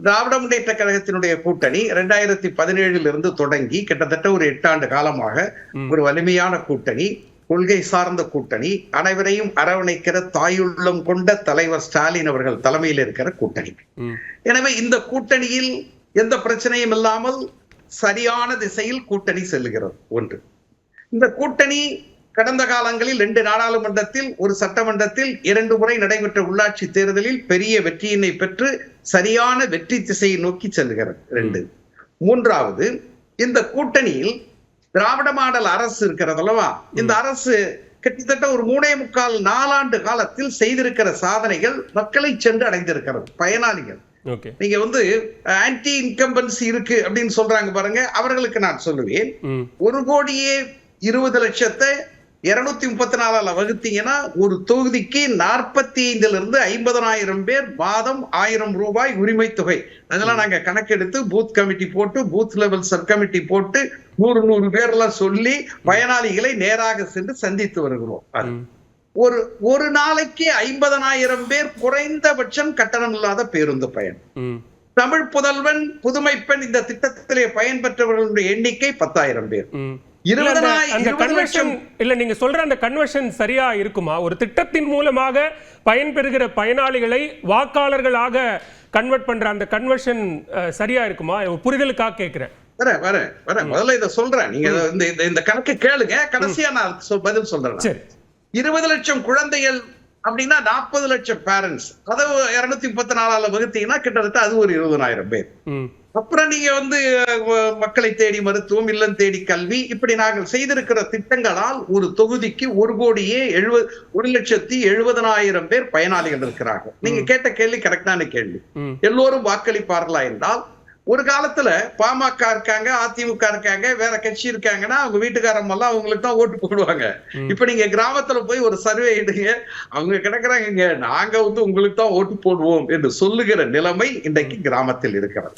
திராவிட முன்னேற்ற கழகத்தினுடைய கூட்டணி 2017 இருந்து தொடங்கி கிட்டத்தட்ட ஒரு 8 ஆண்டு காலமாக ஒரு வலிமையான கூட்டணி, கொள்கை சார்ந்த கூட்டணி, அனைவரையும் அரவணைக்கிற தாயுள்ளம் கொண்ட தலைவர் ஸ்டாலின் அவர்கள் தலைமையில் இருக்கிற கூட்டணி. எனவே இந்த கூட்டணியில் எந்த பிரச்சனையும் இல்லாமல் சரியான திசையில் கூட்டணி செல்லுகிறது. ஒன்று, இந்த கூட்டணி கடந்த காலங்களில் 2 நாடாளுமன்றத்தில், ஒரு சட்டமன்றத்தில் 2 முறை நடைபெற்ற உள்ளாட்சி தேர்தலில் பெரிய வெற்றியினை பெற்று சரியான வெற்றி திசையை நோக்கி செல்கிறது. 2. மூன்றாவது, இந்த கூட்டணியில் திராவிட மாடல் அரசு இருக்கிறது அல்லவா, இந்த அரசு கிட்டத்தட்ட ஒரு 3.25-4 ஆண்டு காலத்தில் செய்திருக்கிற சாதனைகள் மக்களை சென்று அடைந்திருக்கிறது. பயனாளிகள் நீங்க ஆன்டி இன்கம்பன்சி இருக்கு அப்படின்னு சொல்றாங்க பாருங்க, அவர்களுக்கு நான் சொல்லுவேன், 1,20,00,234 வகுத்தீங்கன்னா ஒரு தொகுதிக்கு 45,000 பேர் மாதம் 1000 ரூபாய் உரிமை தொகை. அதெல்லாம் நாங்க கணக்கெடுத்து பூத் கமிட்டி போட்டு, பூத் லெவல் சப் கமிட்டி போட்டு 100 பேர்லாம் சொல்லி பயனாளிகளை நேராக சென்று சந்தித்து வருகிறோம். ஒரு நாளைக்கு 50,000 பேர் குறைந்தபட்சம் கட்டணம் இல்லாத பேருந்து பயன். தமிழ் புதல்வன், புதுமை பெண் இந்த திட்டத்திலே பயன்பெற்றவர்களுடைய எண்ணிக்கை 10,000 பேர். நீங்க சொல்ற அந்த கன்வர்ஷன் சரியா இருக்குமா? ஒரு திட்டத்தின் மூலமாக பயன்பெறுகிற பயனாளிகளை வாக்காளர்களாக கன்வெர்ட் பண்ற அந்த கன்வர்ஷன் சரியா இருக்குமா? புரிதலுக்காக கேட்கிறேன். முதல்ல இதை சொல்றேன், நீங்க இந்த கணக்கு கேளுங்க, கடைசியா நான் பதில் சொல்றேன். 20 லட்சம் குழந்தைகள் அப்படின்னா 40 லட்சம் பேரண்ட்ஸ், அதை 234 வகுத்தீங்கன்னா கிட்டத்தட்ட அது ஒரு 20,000 பேர். அப்புறம் நீங்க மக்களை தேடி மருத்துவம், இல்லம் தேடி கல்வி, இப்படி நாங்கள் செய்திருக்கிற திட்டங்களால் ஒரு தொகுதிக்கு 1,70,70,000 பேர் பயனாளிகள் இருக்கிறார்கள். நீங்க கேட்ட கேள்வி கரெக்டான கேள்வி. எல்லோரும் வாக்களிப்பார்களா என்றால், ஒரு காலத்துல பாமக இருக்காங்க, அதிமுக இருக்காங்க, வேற கட்சி இருக்காங்கன்னா அவங்க வீட்டுக்காரங்க எல்லாம் அவங்களுக்கு தான் ஓட்டு போடுவாங்க. இப்ப நீங்க கிராமத்துல போய் ஒரு சர்வே எடுங்க, அவங்க கிடக்குறாங்க, நாங்க உங்களுக்கு தான் ஓட்டு போடுவோம் என்று சொல்லுகிற நிலைமை இன்றைக்கு கிராமத்தில் இருக்கிறது.